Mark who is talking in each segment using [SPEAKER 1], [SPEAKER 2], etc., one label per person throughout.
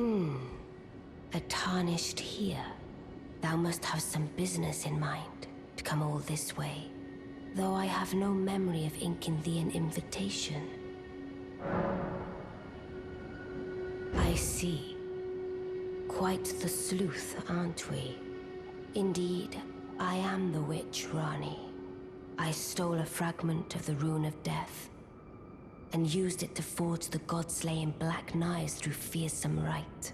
[SPEAKER 1] A tarnished here. Thou must have some business in mind to come all this way, though I have no memory of inking thee an invitation. I see. Quite the sleuth, aren't we? Indeed, I am the witch Ranni. I stole a fragment of the Rune of Death and used it to forge the god-slaying black knives through fearsome rite.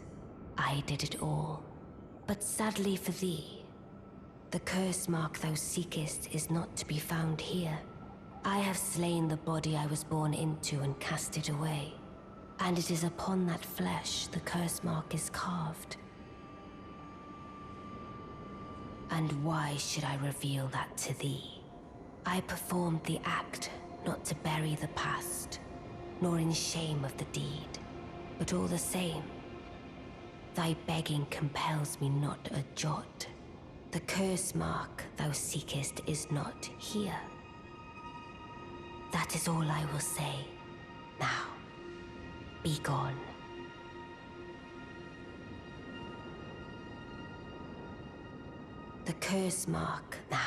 [SPEAKER 1] I did it all. But sadly for thee, the curse mark thou seekest is not to be found here. I have slain the body I was born into and cast it away. And it is upon that flesh the curse mark is carved. And why should I reveal that to thee? I performed the act not to bury the past, nor in shame of the deed, but all the same, thy begging compels me not a jot. The curse mark thou seekest is not here. That is all I will say. Now, be gone. The curse mark now.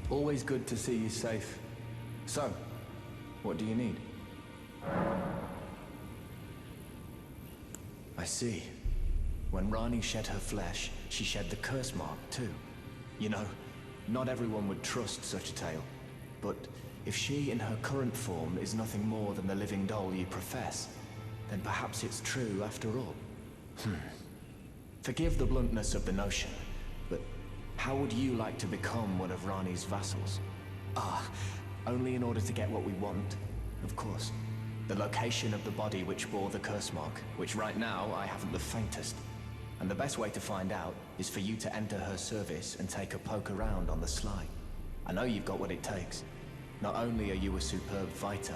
[SPEAKER 2] Always good to see you safe. So, what do you need? I see. When Ranni shed her flesh, she shed the curse mark too. You know, not everyone would trust such a tale. But if she in her current form is nothing more than the living doll you profess, then perhaps it's true after all. Forgive the bluntness of the notion, but how would you like to become one of Ranni's vassals? Only in order to get what we want, of course. The location of the body which bore the curse mark, which right now I haven't the faintest. And the best way to find out is for you to enter her service and take a poke around on the sly. I know you've got what it takes. Not only are you a superb fighter,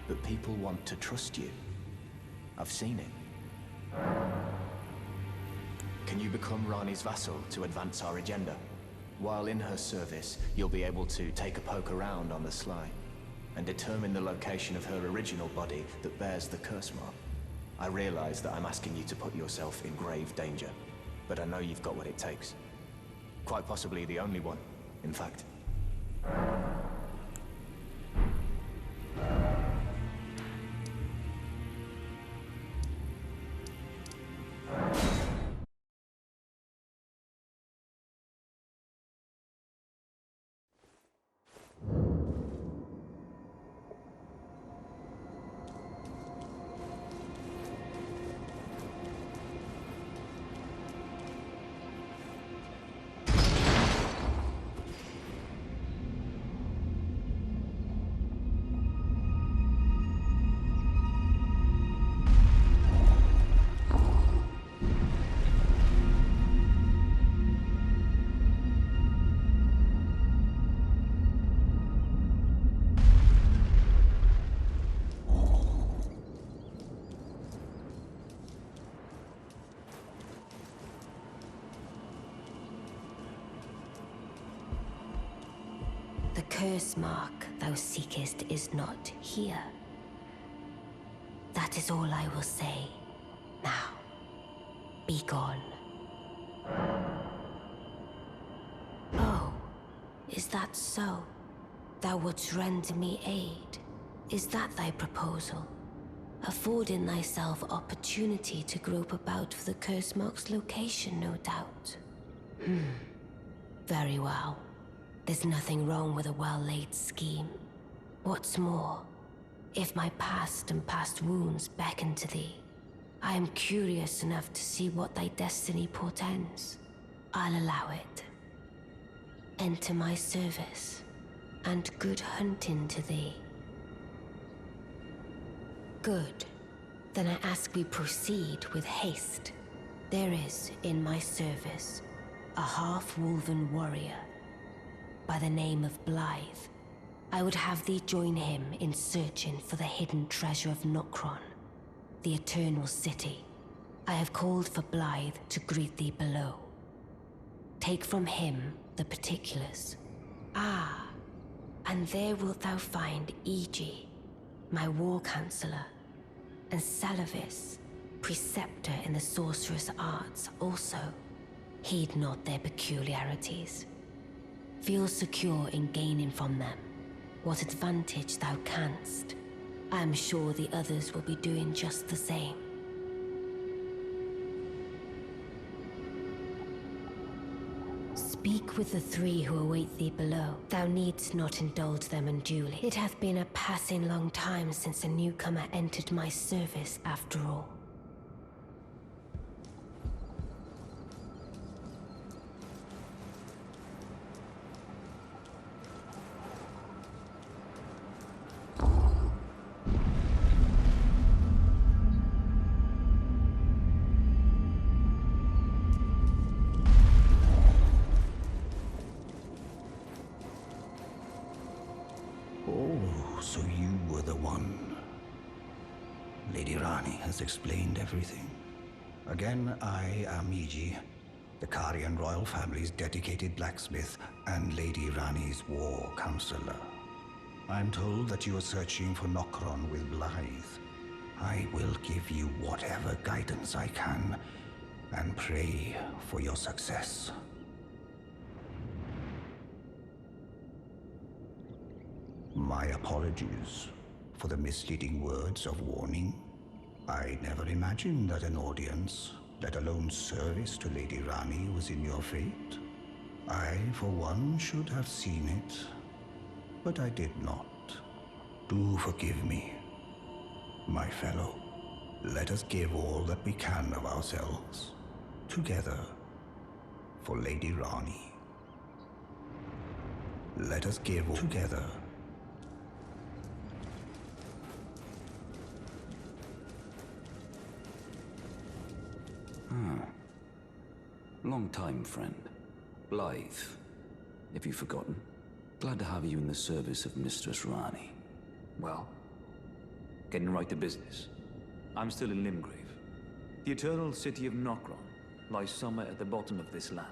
[SPEAKER 2] but people want to trust you. I've seen it. Can you become Ranni's vassal to advance our agenda? While in her service, you'll be able to take a poke around on the sly and determine the location of her original body that bears the curse mark. I realize that I'm asking you to put yourself in grave danger, but I know you've got what it takes. Quite possibly the only one, in fact. The curse mark thou seekest is not here. That is all I will say. Now, be gone. Oh, is that so? Thou wouldst render me aid? Is that thy proposal? Affording thyself opportunity to grope about for the curse mark's location, no doubt. Very well. There's nothing wrong with a well-laid scheme. What's more, if my past and past wounds beckon to thee,
[SPEAKER 1] I am curious enough to see what thy destiny portends. I'll allow it. Enter my service, and good hunting to thee. Good. Then I ask we proceed with haste. There is, in my service, a half-wolven warrior by the name of Blythe. I would have thee join him in searching for the hidden treasure of Nokron, the Eternal City. I have called for Blythe to greet thee below. Take from him the particulars. Ah, and there wilt thou find Iji, my war counselor, and Salavis, preceptor in the sorcerous arts also. Heed not their peculiarities. Feel secure in gaining from them what advantage thou canst. I am sure the others will be doing just the same. Speak with the three who await thee below. Thou needst not indulge them unduly. It hath been a passing long time since a newcomer entered my service, after all.
[SPEAKER 3] So you were the one. Lady Ranni has explained everything. Again, I am Iji, the Karian royal family's dedicated blacksmith and Lady Ranni's war counselor. I'm told that you are searching for Nokron with Blythe. I will give you whatever guidance I can and pray for your success. My apologies for the misleading words of warning. I never imagined that an audience, let alone service to Lady Ranni, was in your fate. I, for one, should have seen it, but I did not. Do forgive me, my fellow. Let us give all that we can of ourselves, together, for Lady Ranni. Let us give all together.
[SPEAKER 4] Long time, friend. Blythe. Have you forgotten? Glad to have you in the service of Mistress Ranni. Well, getting right to business. I'm still in Limgrave. The eternal city of Nokron lies somewhere at the bottom of this land.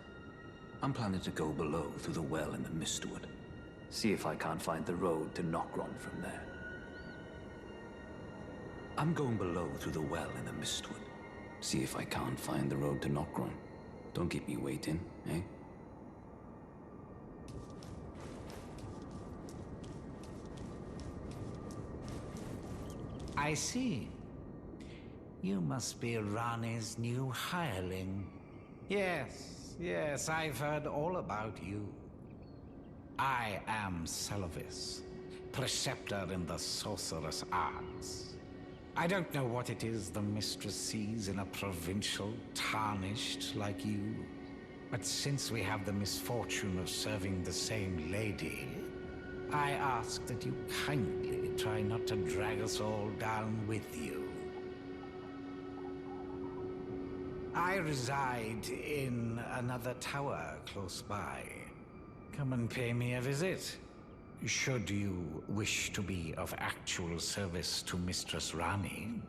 [SPEAKER 4] I'm planning to go below through the well in the Mistwood. See if I can't find the road to Nokron from there. I'm going below through the well in the Mistwood. See if I can't find the road to Nokron. Don't keep me waiting, eh?
[SPEAKER 5] I see. You must be Ranni's new hireling. Yes, I've heard all about you. I am Salavis, preceptor in the sorcerous arts. I don't know what it is the mistress sees in a provincial tarnished like you, but since we have the misfortune of serving the same lady, I ask that you kindly try not to drag us all down with you. I reside in another tower close by. Come and pay me a visit. Should you wish to be of actual service to Mistress Ranni.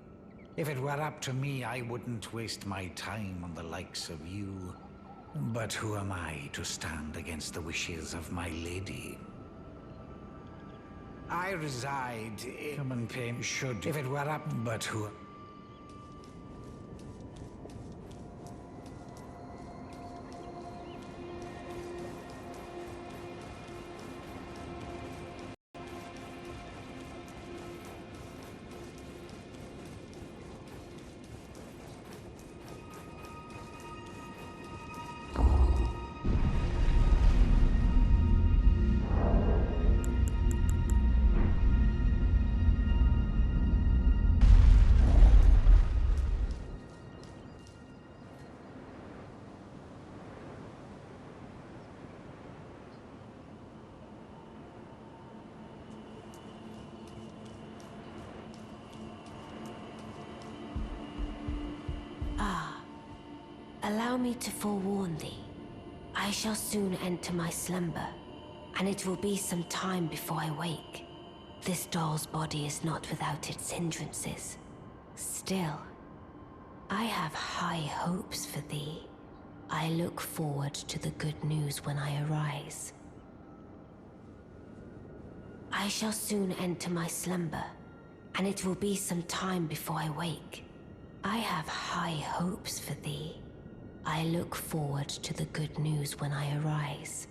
[SPEAKER 5] If it were up to me, I wouldn't waste my time on the likes of you. But who am I to stand against the wishes of my lady? I reside in... Come and pay me. Should... If it were up... But who...
[SPEAKER 1] Allow me to forewarn thee. I shall soon enter my slumber, and it will be some time before I wake. This doll's body is not without its hindrances. Still, I have high hopes for thee. I look forward to the good news when I arise. I shall soon enter my slumber, and it will be some time before I wake. I have high hopes for thee. I look forward to the good news when I arise.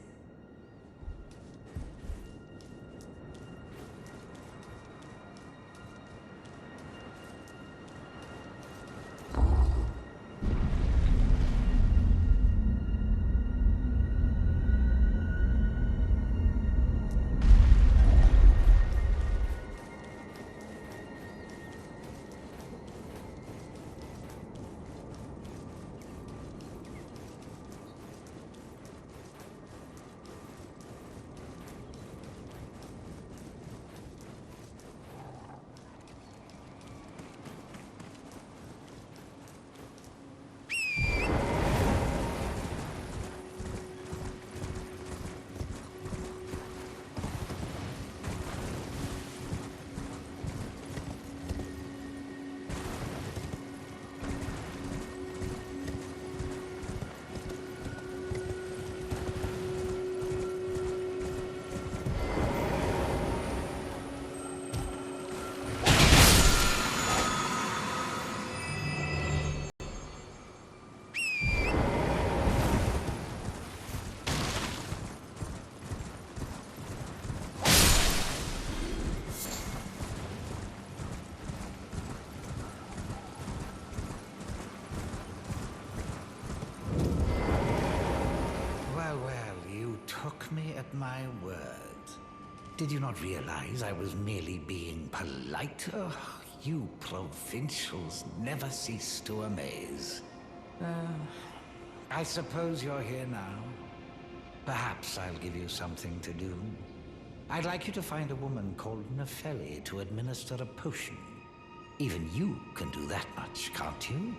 [SPEAKER 5] Took me at my word. Did you not realize I was merely being polite? Oh, you provincials never cease to amaze. I suppose you're here now. Perhaps I'll give you something to do. I'd like you to find a woman called Nefeli to administer a potion. Even you can do that much, can't you?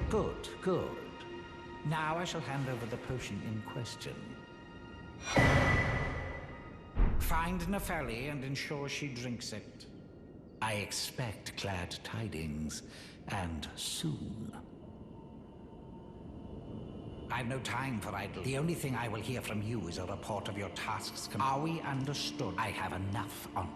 [SPEAKER 5] Good, good. Now I shall hand over the potion in question. Find Nefeli and ensure she drinks it. I expect glad tidings, and soon. I've no time for idle. The only thing I will hear from you is a report of your tasks. Are we understood? I have enough on.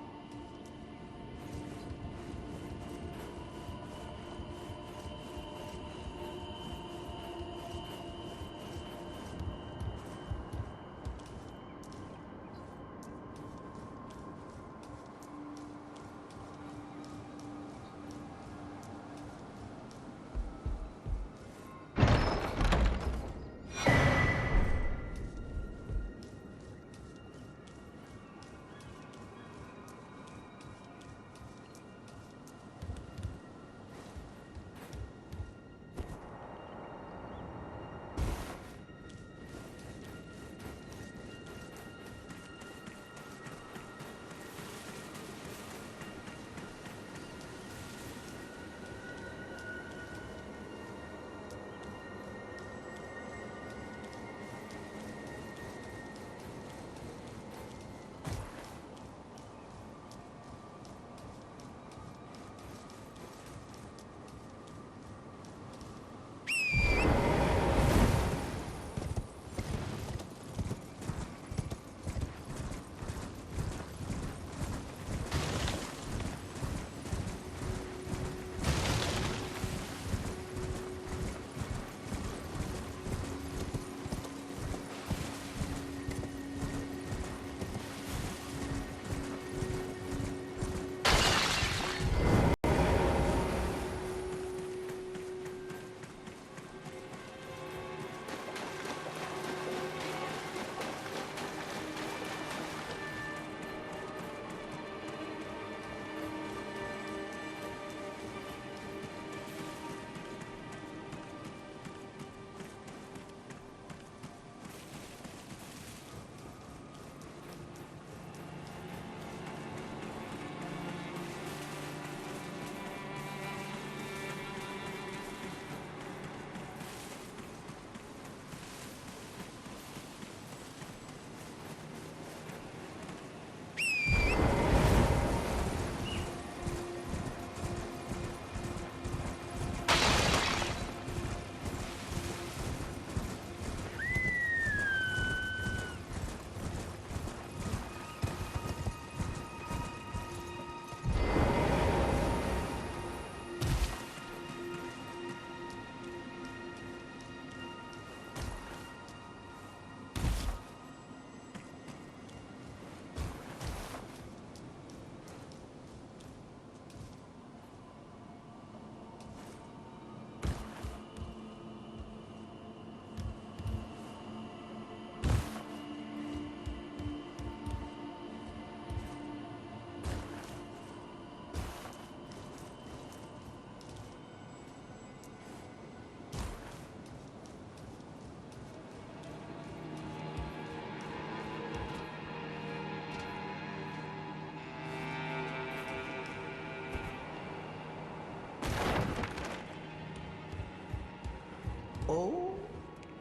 [SPEAKER 5] Oh,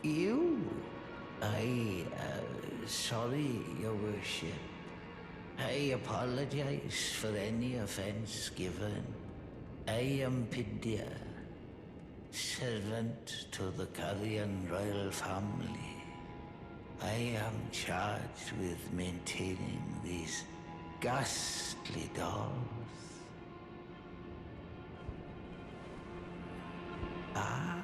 [SPEAKER 5] you? Sorry, Your Worship. I apologize for any offense given. I am Pidya, servant to the Karyan royal family. I am charged with maintaining these ghastly dolls. Ah,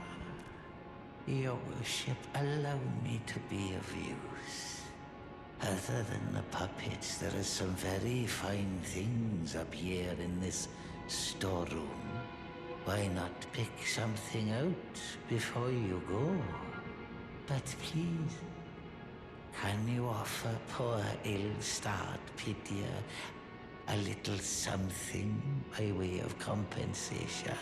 [SPEAKER 5] Your Worship, allow me to be of use. Other than the puppets, there are some very fine things up here in this storeroom. Why not pick something out before you go? But please, can you offer poor ill-starred Pidya a little something by way of compensation?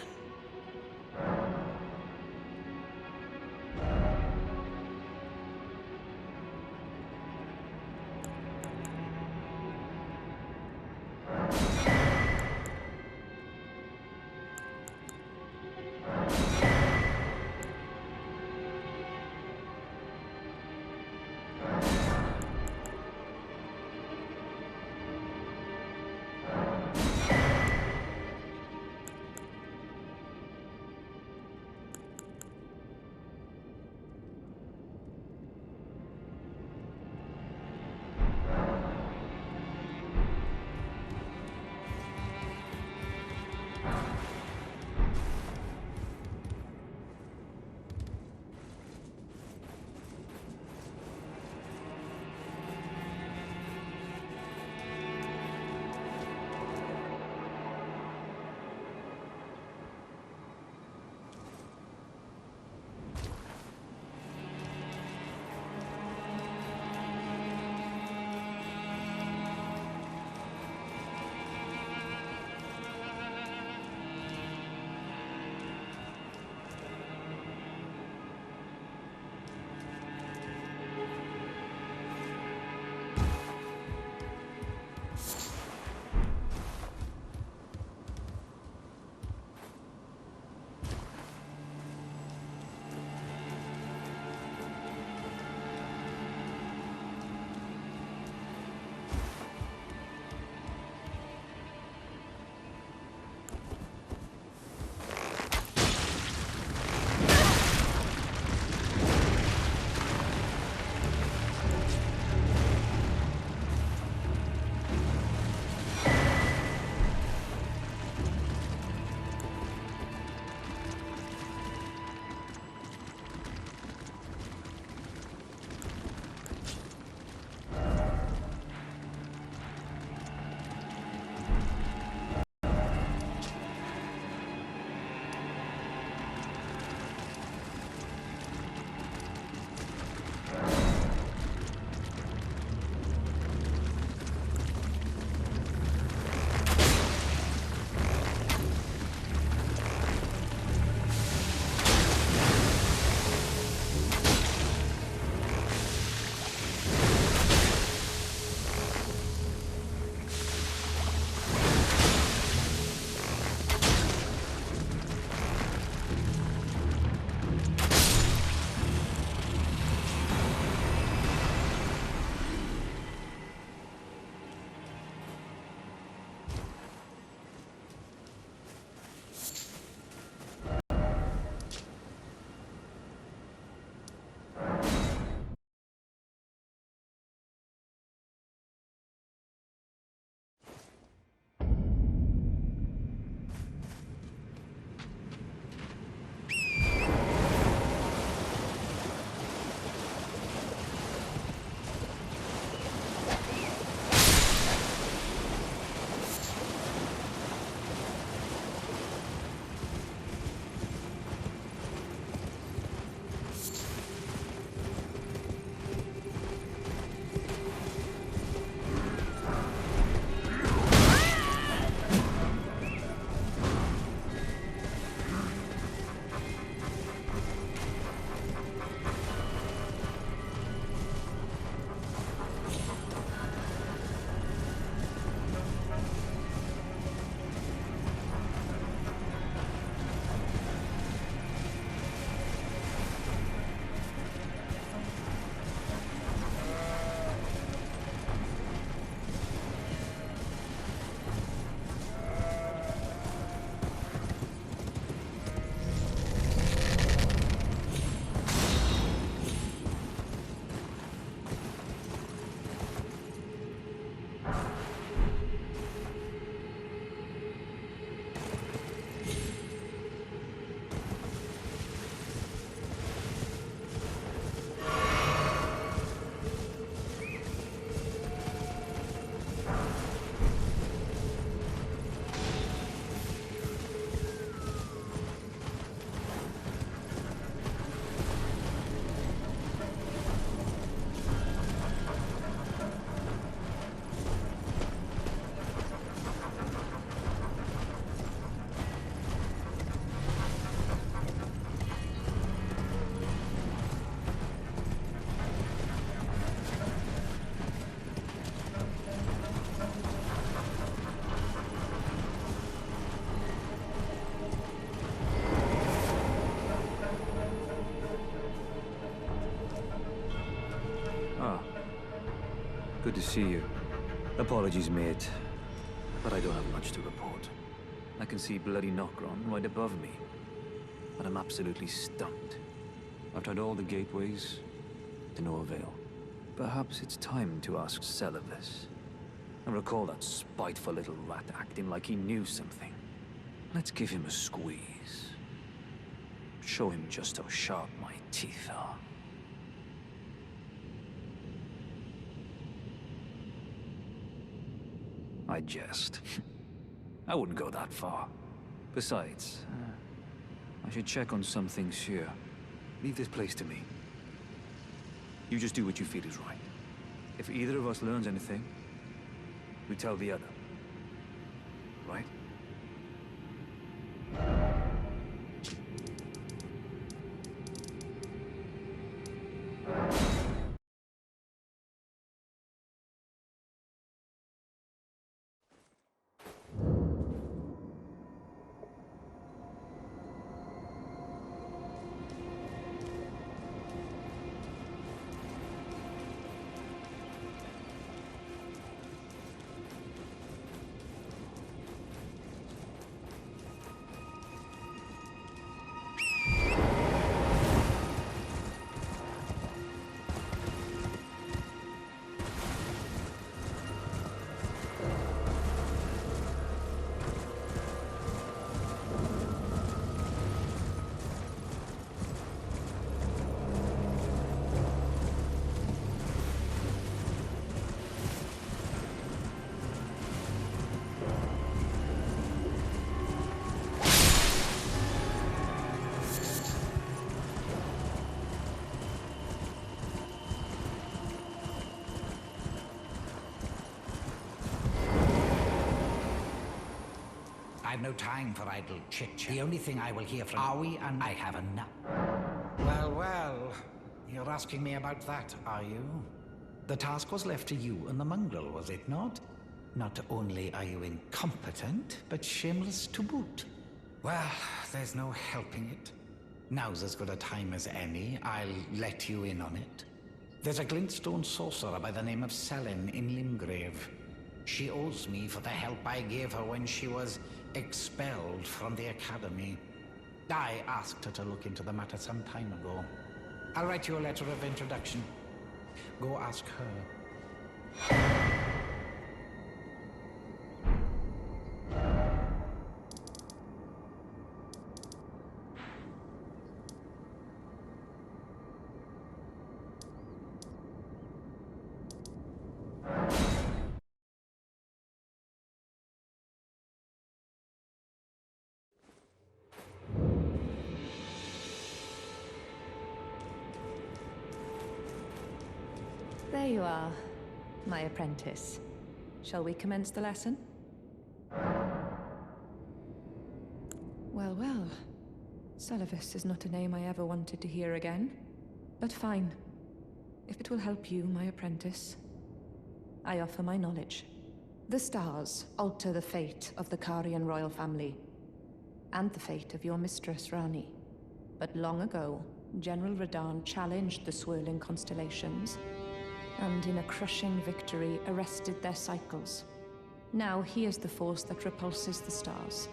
[SPEAKER 4] Good to see you. Apologies, mate, but I don't have much to report. I can see bloody Nokron right above me, but I'm absolutely stumped. I've tried all the gateways, to no avail. Perhaps it's time to ask Celavis. I recall that spiteful little rat acting like he knew something. Let's give him a squeeze. Show him just how sharp my teeth are. I jest. I wouldn't go that far. Besides, I should check on some things here. Leave this place to me. You just do what you feel is right. If either of us learns anything, we tell the other. Right?
[SPEAKER 5] I've no time for idle chit-chat. The only thing I will hear from Aoi and I have enough. Well, well. You're asking me about that, are you? The task was left to you and the mongrel, was it not? Not only are you incompetent, but shameless to boot. Well, there's no helping it. Now's as good a time as any. I'll let you in on it. There's a glintstone sorcerer by the name of Selin in Limgrave. She owes me for the help I gave her when she was expelled from the academy. I asked her to look into the matter some time ago. I'll write you a letter of introduction. Go ask her.
[SPEAKER 6] There you are, my apprentice. Shall we commence the lesson? Well, well. Celavis is not a name I ever wanted to hear again. But fine. If it will help you, my apprentice, I offer my knowledge. The stars alter the fate of the Karian royal family, and the fate of your mistress, Ranni. But long ago, General Radahn challenged the swirling constellations, and in a crushing victory arrested their cycles. Now he is the force that repulses the stars.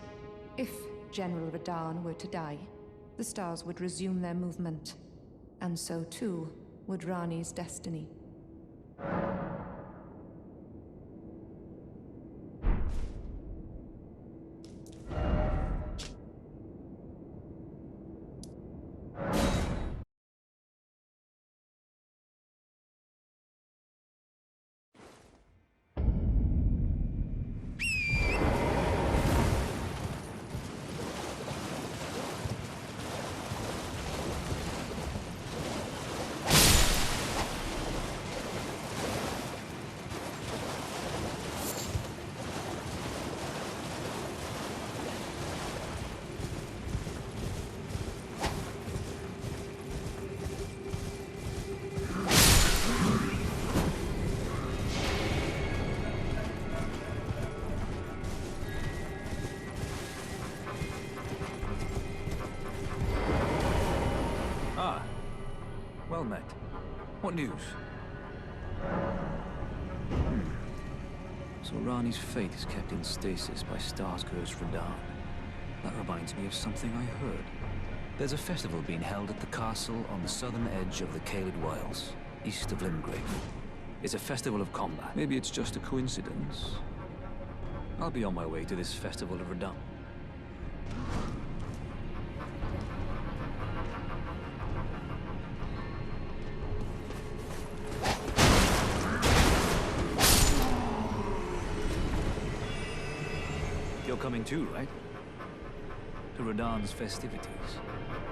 [SPEAKER 6] If General Radahn were to die, the stars would resume their movement, and so too would Ranni's destiny.
[SPEAKER 4] Well met. What news? So Ranni's fate is kept in stasis by Stars-cursed Radahn. That reminds me of something I heard. There's a festival being held at the castle on the southern edge of the Caelid Wilds, east of Limgrave. It's a festival of combat. Maybe it's just a coincidence. I'll be on my way to this festival of Radahn. You're coming too, right? To Radahn's festivities.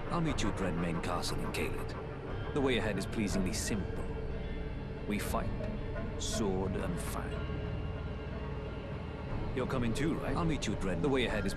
[SPEAKER 4] I'll meet you at Red Main Castle in Caelid. The way ahead is pleasingly simple. We fight, sword and fang. You're coming too, right? I'll meet you at Red. The way ahead is